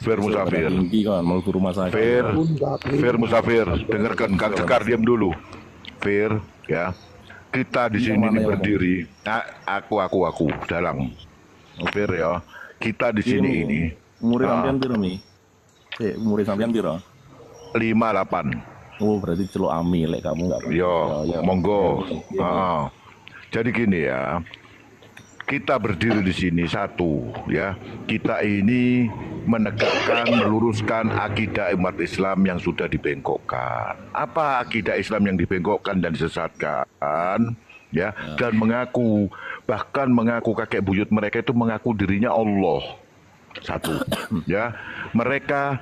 Fir Musafir. Tinggi kan mau ke rumah saya. Fir Musafir, dengarkan Kang Sekar, diam dulu. Fir, ya. Kita di sini ini berdiri. Aku dalang. Fir ya. Kita di sini ini. Umur sampean piro mi? Umur sampean piro? 58. Oh berarti celuk ami lek kamu nggak. Yo, monggo. Jadi gini ya. Kita berdiri di sini satu ya. Kita ini menegakkan, meluruskan akidah umat Islam yang sudah dibengkokkan. Apa akidah Islam yang dibengkokkan dan disesatkan? Ya, dan bahkan mengaku kakek buyut mereka itu mengaku dirinya Allah. Satu, ya. Mereka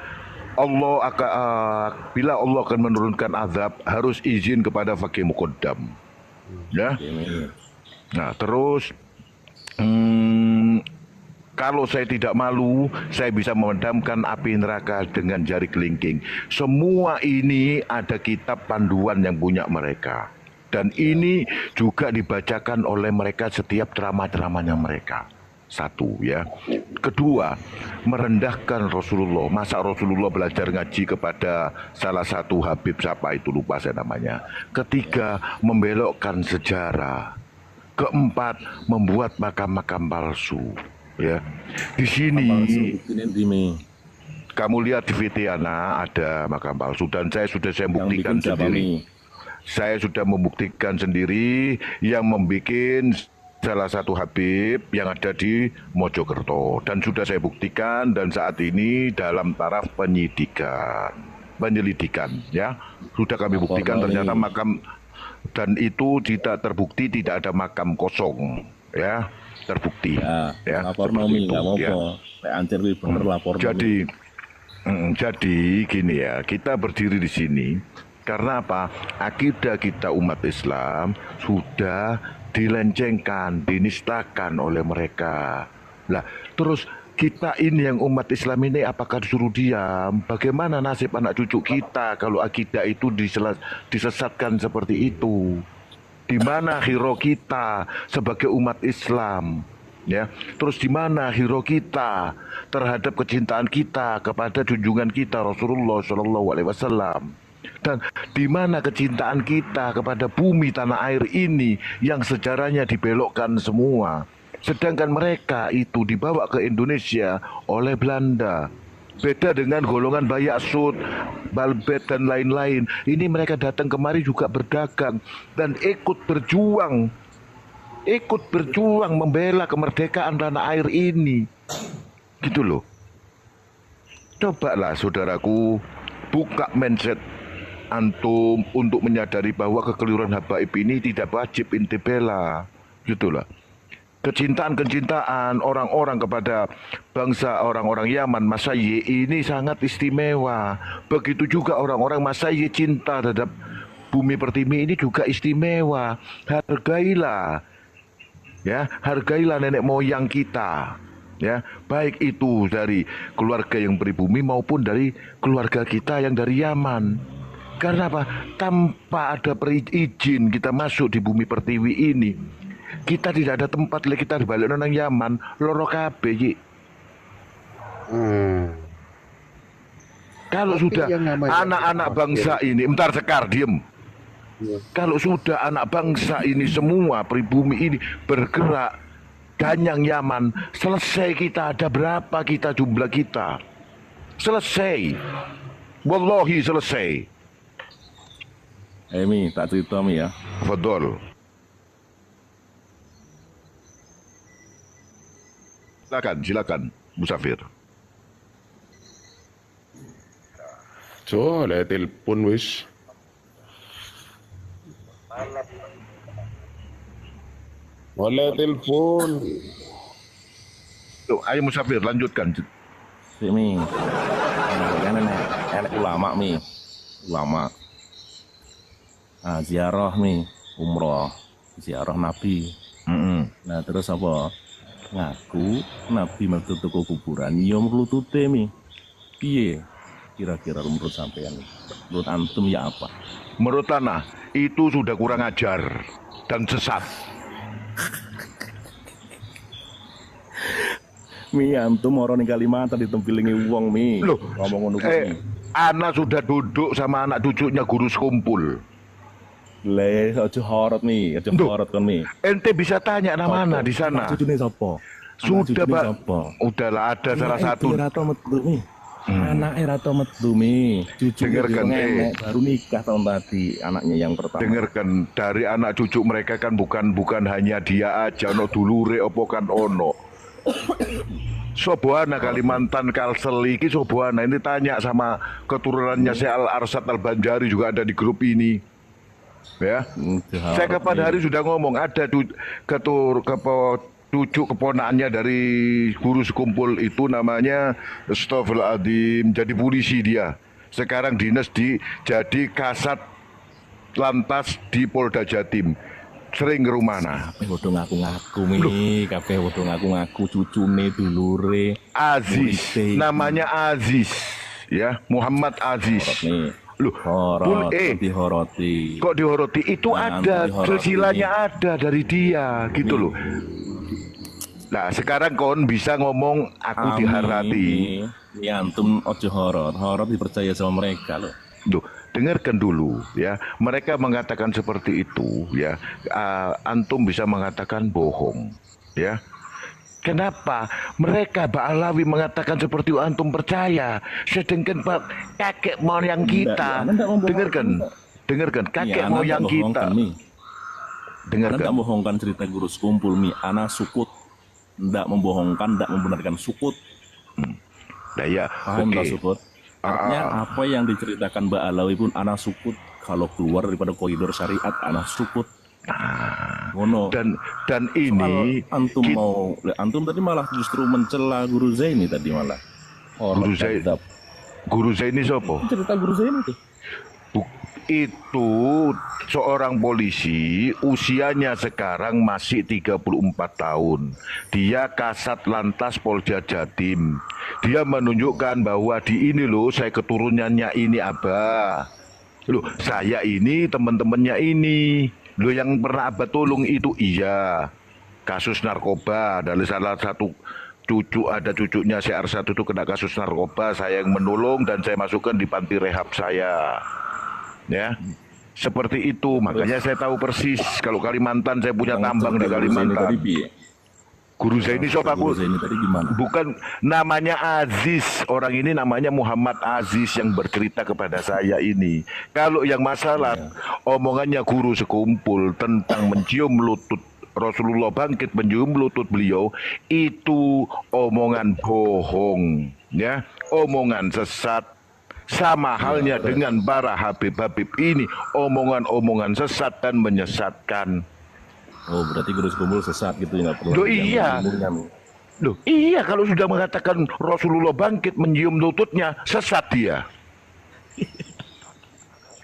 bila Allah akan menurunkan azab harus izin kepada fakih muqaddam. Ya. Nah, terus kalau saya tidak malu, saya bisa memadamkan api neraka dengan jari kelingking. Semua ini ada kitab panduan yang punya mereka. Dan ini juga dibacakan oleh mereka setiap ceramah-ceramahnya mereka. Satu ya. Kedua, merendahkan Rasulullah. Masa Rasulullah belajar ngaji kepada salah satu Habib, siapa itu lupa saya namanya. Ketiga, membelokkan sejarah. Keempat, membuat makam-makam palsu. Ya, di sini kamu lihat di Vitiana ada makam palsu dan saya buktikan sendiri. Saya sudah membuktikan sendiri yang membuat salah satu Habib yang ada di Mojokerto dan sudah saya buktikan dan saat ini dalam taraf penyelidikan ya sudah kami buktikan ternyata makam. Dan itu tidak terbukti, tidak ada makam kosong, ya terbukti. Ya, lapor nomi nggak mau ancer bener lapor. Jadi gini ya, kita berdiri di sini karena apa? Akidah kita umat Islam sudah dilencengkan, dinistakan oleh mereka. Lah, terus kita ini yang umat Islam ini apakah disuruh diam? Bagaimana nasib anak cucu kita kalau akidah itu disesatkan seperti itu? Di mana hero kita sebagai umat Islam? Ya, terus di mana hero kita terhadap kecintaan kita kepada junjungan kita Rasulullah Shallallahu Alaihi Wasallam? Dan di mana kecintaan kita kepada bumi tanah air ini yang sejarahnya dibelokkan semua? Sedangkan mereka itu dibawa ke Indonesia oleh Belanda. Beda dengan golongan Bayak Sud, Balbet dan lain-lain. Ini mereka datang kemari juga berdagang dan ikut berjuang membela kemerdekaan tanah air ini. Gitu loh. Cobalah saudaraku buka mindset antum untuk menyadari bahwa kekeliruan habaib ini tidak wajib inti bela. Gitu lah. Kecintaan orang-orang kepada bangsa orang-orang Yaman, Masayyi ini sangat istimewa. Begitu juga orang-orang Masayyi cinta terhadap bumi pertiwi ini juga istimewa. Hargailah, ya, hargailah nenek moyang kita, ya, baik itu dari keluarga yang pribumi maupun dari keluarga kita yang dari Yaman. Karena apa? Tanpa ada izin kita masuk di bumi pertiwi ini. Kita tidak ada tempat lagi, kita dibalik nang Yaman, loro kabeh. Kalau sudah anak-anak bangsa ini, bentar Sekar, diem. Kalau sudah anak bangsa ini semua pribumi ini bergerak ganyang Yaman, selesai kita. Ada berapa kita jumlah kita? Selesai. Wallahi selesai. Mi, tak cerita Mi ya. Fadol. Silakan, Musafir. Oleh telepon wis. Oleh telepon. Tuh, ayo Musafir lanjutkan. Si Mi. Kan enek ulama Mi. Ulama. Nah, ziarah Mi, umroh, ziarah Nabi. Nah, terus apa? Ngaku Nabi metu teko kuburan ya mlutute Mi. Piye kira-kira menurut sampean? Menurut antum ya apa? Menurut tanah itu sudah kurang ajar dan sesat. Mi antum orang ning Kalimantan ditempilingi wong mi. Loh, Ngomong ngono kuwi. anak sudah duduk sama anak cucunya guru sekumpul. Le aja horot mi, aja Duh. horot kon mi. Ente bisa tanya nama mana di sana. Anak cucune sapa? Sudah, Pak. Sapa? Udahlah ada salah satu. Rato metu mi. Anake Rato metu mi. Cucu Dengarkan, baru nikah tahun tadi anaknya yang pertama. Dengarkan, dari anak cucu mereka kan bukan hanya dia aja, ono dulure opo kan ono. Soboana Kalimantan Kalsel iki Soboana ini tanya sama keturunannya Syekh Al Arsyad Al Banjari juga ada di grup ini. Ya. Saya kapan hari sudah ngomong ada cucu keponakannya dari guru sekumpul itu namanya Astagfirullahaladzim, jadi polisi dia. Sekarang dinas jadi kasat lantas di Polda Jatim. Sering ke rumah nah. Kabeh padha ngaku-ngaku mi, kabeh padha ngaku-ngaku cucune dulure. Aziz, Murid. namanya Aziz, ya Muhammad Aziz. Nih. Loh, Horot, dihoroti. kok dihoroti? Itu Nah, ada, dihoroti. silsilahnya ada dari dia, gitu loh. Nah, sekarang kon bisa ngomong aku diharati. Ya antum ojo horot dipercaya sama mereka loh. Duh, dengarkan dulu ya. Mereka mengatakan seperti itu ya. Antum bisa mengatakan bohong ya. Kenapa mereka Ba'alawi mengatakan seperti itu antum percaya? Sedangkan Pak kakek moyang kita, dengarkan kakek moyang kita. Dengarkan. Dengarkan. Membohongkan cerita guru sekumpul mi, anak sukut. Ndak membohongkan, ndak membenarkan sukut. Nah ya, Paham oke. nggak sukut? Artinya apa yang diceritakan Mbak Alawi pun anak sukut. Kalau keluar daripada koridor syariat anak sukut. Ngono. Dan ini antum antum tadi malah justru mencela Guru Zaini tadi malah. Guru Zaini. Guru Zaini siapa? Cerita Guru Zaini tuh. Itu seorang polisi usianya sekarang masih 34 tahun. Dia kasat lantas Polda Jatim. Dia menunjukkan bahwa di ini loh saya keturunannya ini Abah. Loh saya ini teman-temannya ini. Loh yang pernah Abah tolong itu iya. Kasus narkoba dari salah satu ada cucunya si Arsyad itu kena kasus narkoba, saya yang menolong dan saya masukkan di panti rehab saya. Ya, seperti itu. Makanya saya tahu persis kalau Kalimantan saya punya tambang di Kalimantan. Guru Zaini siapa aku? Bukan, namanya Aziz. Orang ini namanya Muhammad Aziz yang bercerita kepada saya ini. Kalau yang masalah omongannya guru sekumpul tentang mencium lutut Rasulullah bangkit mencium lutut beliau, itu omongan bohong, ya, omongan sesat. Sama halnya dengan para Habib-Habib ini, omongan-omongan sesat dan menyesatkan. Oh, berarti guru sekumpul sesat gitu ya, nggak perlu. Loh iya. Loh iya, kalau sudah mengatakan Rasulullah bangkit mencium lututnya, sesat dia.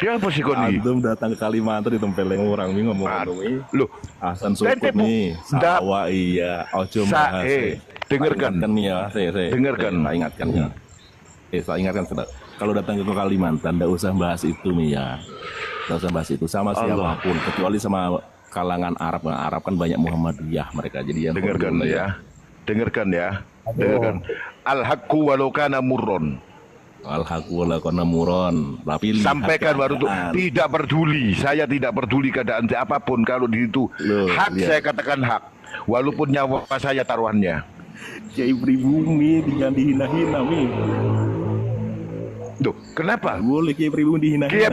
Dia apa sih Koni? Antum datang ke Kalimantan ditempeleng orang nih ngomong Loh, Hasan Sukut nih, Sawa iya, ojo bahas. Dengarkan nih ya, saya dengarkan. Saya ingatkan ya. Saya ingatkan sudah. Kalau datang ke Kalimantan, ndak usah bahas itu nih ya. Ndak usah bahas itu sama siapapun, kecuali sama kalangan Arab. Nah, Arab kan banyak Muhammadiyah mereka. Jadi yang dengarkan ya. Dengarkan ya. Dengarkan. Al-haqqu walau kana murron. Al-haqqu walau kana murron. Tapi sampaikan baru tuh tidak peduli. Saya tidak peduli keadaan apapun kalau di itu. Hak saya katakan hak. Walaupun nyawa saya taruhannya. Kiai pribumi jangan dihina-hina mi. Duh, kenapa? Boleh Kiai pribumi dihina-hina.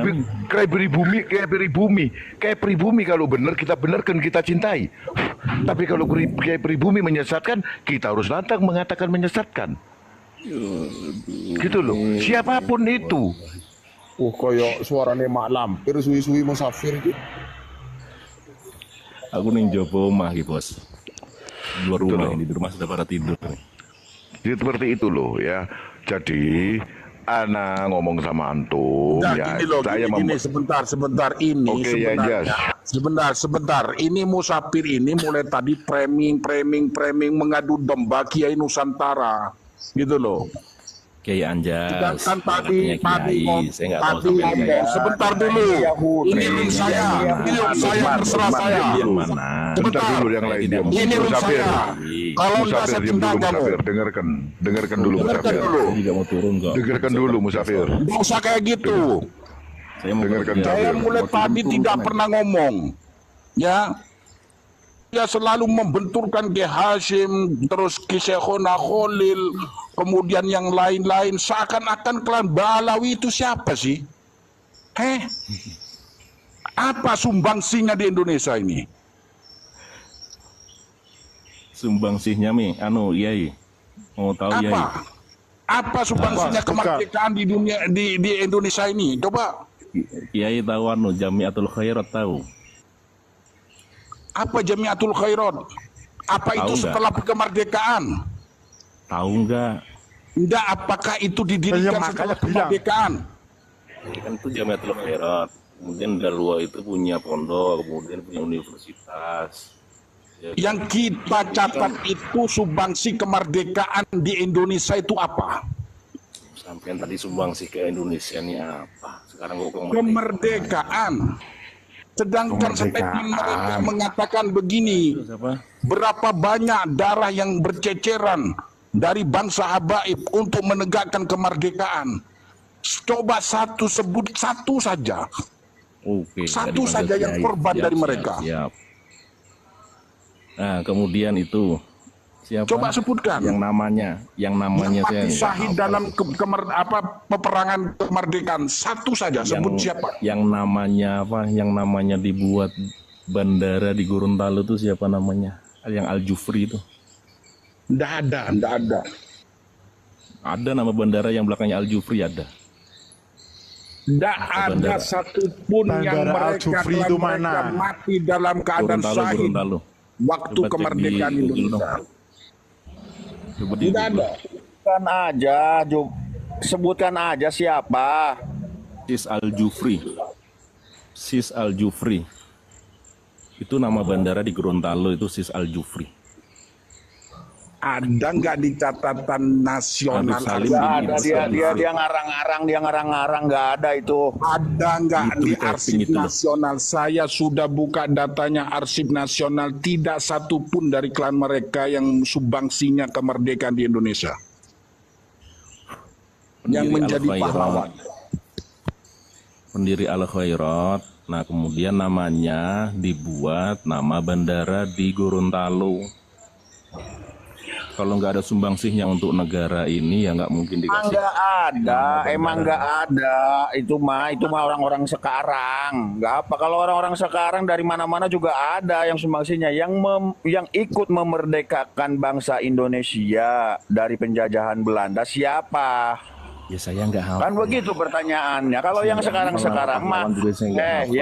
Kayak pribumi kalau benar kita benarkan, kita cintai. Tapi kalau kayak pribumi menyesatkan, kita harus lantang mengatakan menyesatkan. Gitu loh. Siapapun itu. Koyo suarane mak lampir suwi-suwi musafir iki. Aku ning jopo omah iki, Bos. Di luar rumah ini, di rumah sudah pada tidur nih. Jadi seperti itu loh ya. Jadi Ana ngomong sama antum Nah, ya. gini loh, Saya gini, sebentar ini Oke, ya, sebentar. Ini musafir ini mulai tadi framing mengadu domba Kiai Nusantara. Gitu loh. Kiai Anjas. Sedangkan tadi Kiai, saya nggak tahu tadi sampai ngomong Kiai. sebentar dulu. Ini room saya, ini room saya, terserah saya. Yang mana? Bentar Sebentar. dulu yang lain Tidak diam. mungkin. Ini room Musafir. saya. Kalau enggak Musafir saya diam tendang dulu kamu. Musafir. Dengarkan dulu Dengarkan Musafir. dulu. Saya juga mau turun kok. Dengarkan dulu Musafir. Nggak usah kayak gitu. Saya mau Dengarkan kerja. Saya mulai Mau turun, tadi turun tidak kan? pernah ngomong. Ya. Dia selalu membenturkan Ki Hashim, terus Ki Syekhona Khalil, kemudian yang lain-lain. Seakan-akan klan Balawi itu siapa sih? Apa sumbangsinya di Indonesia ini? Sumbangsihnya mi, Yai. Mau tahu Yai? Apa sumbangsinya kemerdekaan di dunia di Indonesia ini? Coba. Yai tahu Jamiatul Khairat tahu. Apa Jamiatul Khairat? Apa Tahu itu nggak? setelah kemerdekaan? Tahu nggak? Enggak, apakah itu didirikan setelah kemerdekaan? Kan itu Jamiatul Khairat. Kemudian Darwa itu punya pondok, kemudian punya universitas. Ya, Yang kita catat itu sumbangsi kemerdekaan di Indonesia itu apa? sampean tadi sumbangsi ke Indonesia ini apa? Sekarang kok Kemerdekaan. Sedangkan statement mereka mengatakan begini, Siapa? berapa banyak darah yang berceceran dari bangsa habaib untuk menegakkan kemerdekaan. Coba sebut satu saja. Oke, Satu nggak saja dipanggil yang Kiai. korban dari mereka. Siap. Nah, kemudian itu siapa? Coba sebutkan. Yang namanya Yang saya mati nggak syahid hafal. dalam peperangan kemerdekaan. Satu saja, sebut siapa? Yang namanya apa? Yang namanya dibuat bandara di Gorontalo itu siapa namanya? Yang Al Jufri itu. Tidak ada. Ada nama bandara yang belakangnya Al Jufri ada. Tidak ada Bandara. satupun yang Bandara mereka Al-Jufri itu mana? mati dalam keadaan syahid Gorontalo. waktu Coba cek kemerdekaan di Google Indonesia. Coba di Tidak Google. ada. Sebutkan aja siapa. Sis Al Jufri. Sis Al Jufri. Itu nama bandara di Gorontalo itu Sis Al Jufri. Ada nggak di catatan nasional? Habib Salim Nggak bin ada dia ngarang-ngarang nggak ada itu. Ada nggak Itu di di typing arsip itu loh. nasional? Saya sudah buka datanya arsip nasional. Tidak satupun dari klan mereka yang sumbangsinya kemerdekaan di Indonesia. Yang menjadi pahlawan. Pendiri Al Khairat. Nah, kemudian namanya dibuat nama bandara di Gorontalo. Kalau nggak ada sumbangsihnya untuk negara ini ya nggak mungkin dikasih. Nggak ada, emang nggak ada. Itu mah orang-orang sekarang. Nggak apa, kalau orang-orang sekarang dari mana-mana juga ada yang sumbangsinya, yang ikut memerdekakan bangsa Indonesia dari penjajahan Belanda siapa? Ya saya nggak hafal. Kan begitu pertanyaannya. Kalau yang sekarang mah, Pahlawan juga saya nggak hafal.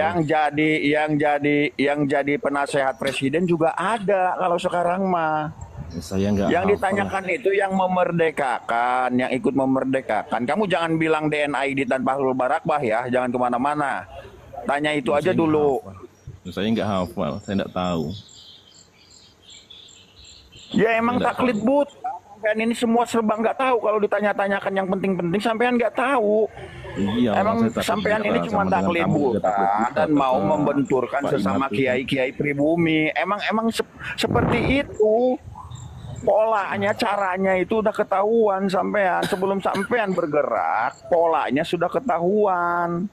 yang jadi penasehat presiden juga ada kalau sekarang mah. Ya, saya nggak Yang hafal. ditanyakan itu yang memerdekakan, yang ikut memerdekakan. Kamu jangan bilang DNID dan Fahrul Barakbah ya, jangan kemana-mana. Tanya itu Ya, aja saya nggak dulu. hafal. Ya, saya nggak hafal, saya nggak tahu. Ya emang Nggak taklid but. Sampean ini semua serba nggak tahu. Kalau ditanya-tanyakan yang penting-penting, sampean nggak tahu. Iya, Emang saya takut sampean juga ini sama cuma dengan taklid kamu juga buta taklid buta, dan mau kata membenturkan Pak sesama Imam itu. kiai-kiai pribumi. Emang seperti itu. Polanya, caranya itu udah ketahuan sampean. Sebelum sampean bergerak, polanya sudah ketahuan.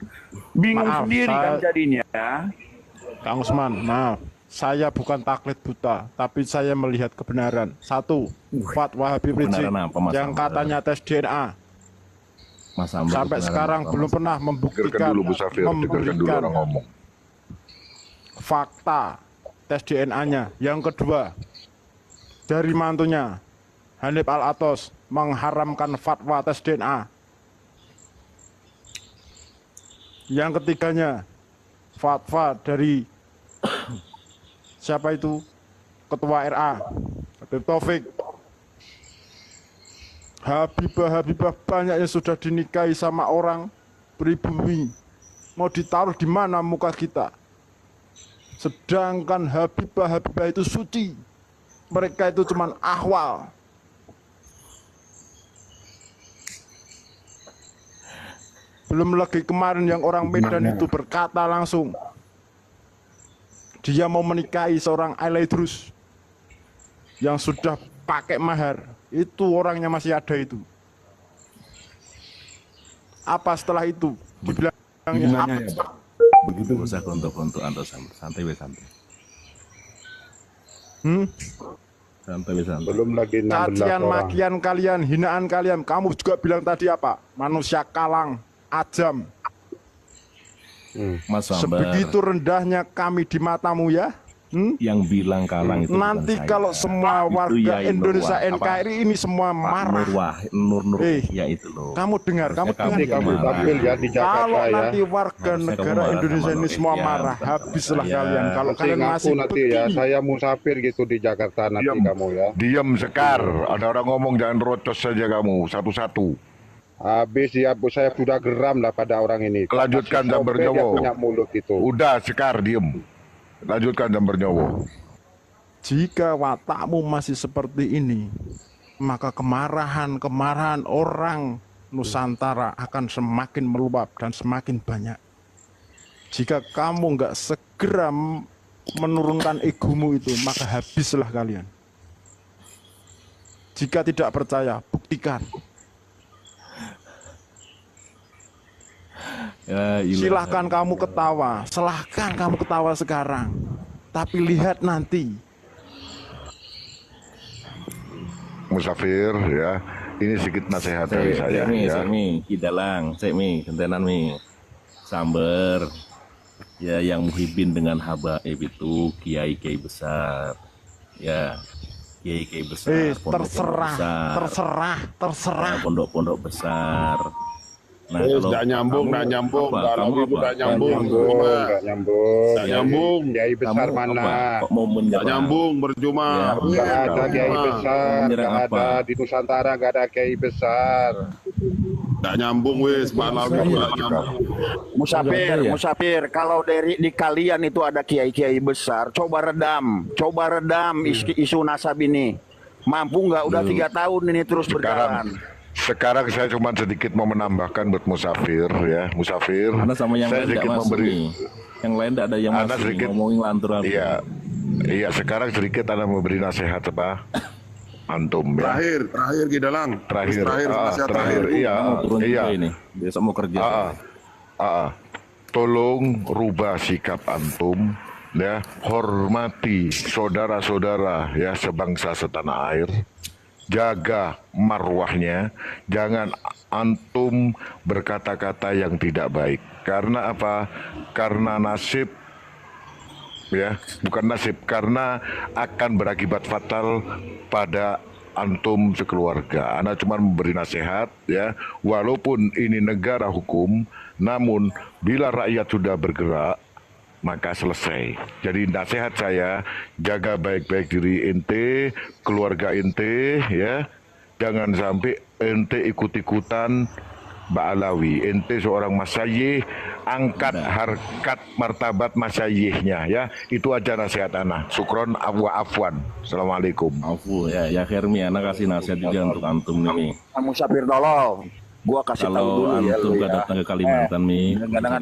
Bingung Maaf, sendiri kan jadinya. Kang Usman, maaf. Saya bukan taklid buta, tapi saya melihat kebenaran. Satu, fatwa Habib Rizik Kebenaran apa, Mas yang Amr? katanya tes DNA. Mas Amr, Sampai kebenaran sekarang apa, belum Mas? pernah Dengarkan membuktikan, dulu Musafir, dengarkan dulu memberikan orang ngomong. fakta tes DNA-nya. Yang kedua, dari mantunya, Hanif Al-Atos mengharamkan fatwa tes DNA. Yang ketiganya, fatwa dari siapa itu? Ketua RA, Habib Taufik. Habibah banyak yang sudah dinikahi sama orang pribumi. Mau ditaruh di mana muka kita? Sedangkan Habibah itu suci. Mereka itu cuman ahwal. Belum lagi kemarin yang orang Medan itu berkata langsung dia mau menikahi seorang Alaidrus yang sudah pakai mahar. Itu orangnya masih ada itu. Apa setelah itu? Dibilangnya apa? Ya, begitu gak usah kontok-kontok atau santai wes santai. Santai wes santai. Belum lagi 16 Cacian orang. makian kalian, hinaan kalian. Kamu juga bilang tadi apa? Manusia kalang, ajam. Mas Sambar, Sebegitu rendahnya kami di matamu ya. yang bilang kalang itu Nanti bukan kalau saya. semua Itu warga Yai Indonesia Nurwah. NKRI ini semua Pak marah. Nur Eh, ya itu loh. Kamu dengar, kamu Harusnya dengar. Nanti kamu marah. tampil ya di Jakarta Kalau ya. nanti warga Harusnya negara kamu marah Indonesia sama ini Nur semua Ikhyan. marah, habislah Iya. kalian. Kalau Nanti kalian ngaku masih nanti ya, begini. saya musafir gitu di Jakarta nanti Diam. kamu ya. Diam Sekar. Ada orang ngomong jangan rocos saja kamu satu-satu. Habis ya, Bu, saya sudah geram lah pada orang ini. Lanjutkan Sampai Jamber dia Nyowo. punya mulut itu. Udah Sekar diem. Lanjutkan Jamber Nyowo. Jika watakmu masih seperti ini, maka kemarahan orang Nusantara akan semakin meluap dan semakin banyak. Jika kamu nggak segera menurunkan egomu itu, maka habislah kalian. Jika tidak percaya, buktikan. Ya, ilah. Silahkan kamu ketawa, silahkan kamu ketawa sekarang. Tapi lihat nanti. Musafir ya. Ini sedikit nasihat dari saya ya. Kidalang, gentenan mi. Samber. Ya, yang muhibin dengan habaib itu kiai-kiai besar. Ya, kiai-kiai besar. pondok-pondok Terserah. Pondok-pondok besar. Nah, Nggak nyambung, kamu nggak nyambung. apa? Kalau Kamu itu apa? nggak nyambung. Nggak nyambung. Nggak nyambung. Kiai besar Kamu mana? apa? Kok mau menyerang? Nggak nyambung, percuma. Ya, Nggak ada kiai Mau besar. menyerang Nggak apa? ada di Nusantara, nggak ada kiai besar. Nggak nyambung wis, malam itu nggak nyambung. Musafir, kalau di kalian itu ada kiai-kiai besar, coba redam isu nasab ini. Mampu nggak? Udah 3 tahun ini terus berjalan. Sekarang saya cuma sedikit mau menambahkan buat Musafir ya. Musafir. Karena sama yang saya lain sedikit tidak masuk memberi. nih. Yang lain tidak ada yang Anda masuk nih, sedikit- ngomongin lantur. Iya, sekarang sedikit Anda memberi nasihat apa? Antum ya. Terakhir Kidalang. Terakhir. nasihat Terakhir. Iya. Mau turun Iya. juga ini. Besok mau kerja. Tolong rubah sikap antum ya, hormati saudara-saudara ya sebangsa setanah air. Jaga marwahnya, jangan antum berkata-kata yang tidak baik. Karena apa? Karena nasib ya, bukan nasib, karena akan berakibat fatal pada antum sekeluarga. Ana cuma memberi nasihat ya, walaupun ini negara hukum, namun bila rakyat sudah bergerak maka selesai. Jadi nasihat saya, jaga baik-baik diri ente, keluarga ente ya. Jangan sampai ente ikut-ikutan Ba'alawi. Ente seorang masyayikh, angkat harkat martabat masyayihnya ya. Itu aja nasihat ana. Syukron wa afwan. Assalamualaikum. Afu ya Hermi, anak kasih nasihat juga untuk antum nih. Musafir tolol. Gua kasih tahu Kalau dulu ya antum lu gak ya. datang ke Kalimantan nih,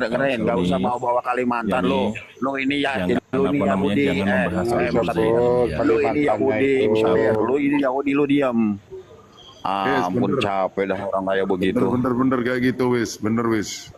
Dengerin, nggak usah bawa Kalimantan Ya, lu. nih. Lu ini ya, Yang lu ini apa namanya, Yahudi. jangan membahas soal Musafir. Musafir. Lu ini Yahudi, Musafir. Lu ini Yahudi, lu diam. Yes, Ampun bener. capek dah orang kayak begitu. Bener kayak gitu wis, bener wis.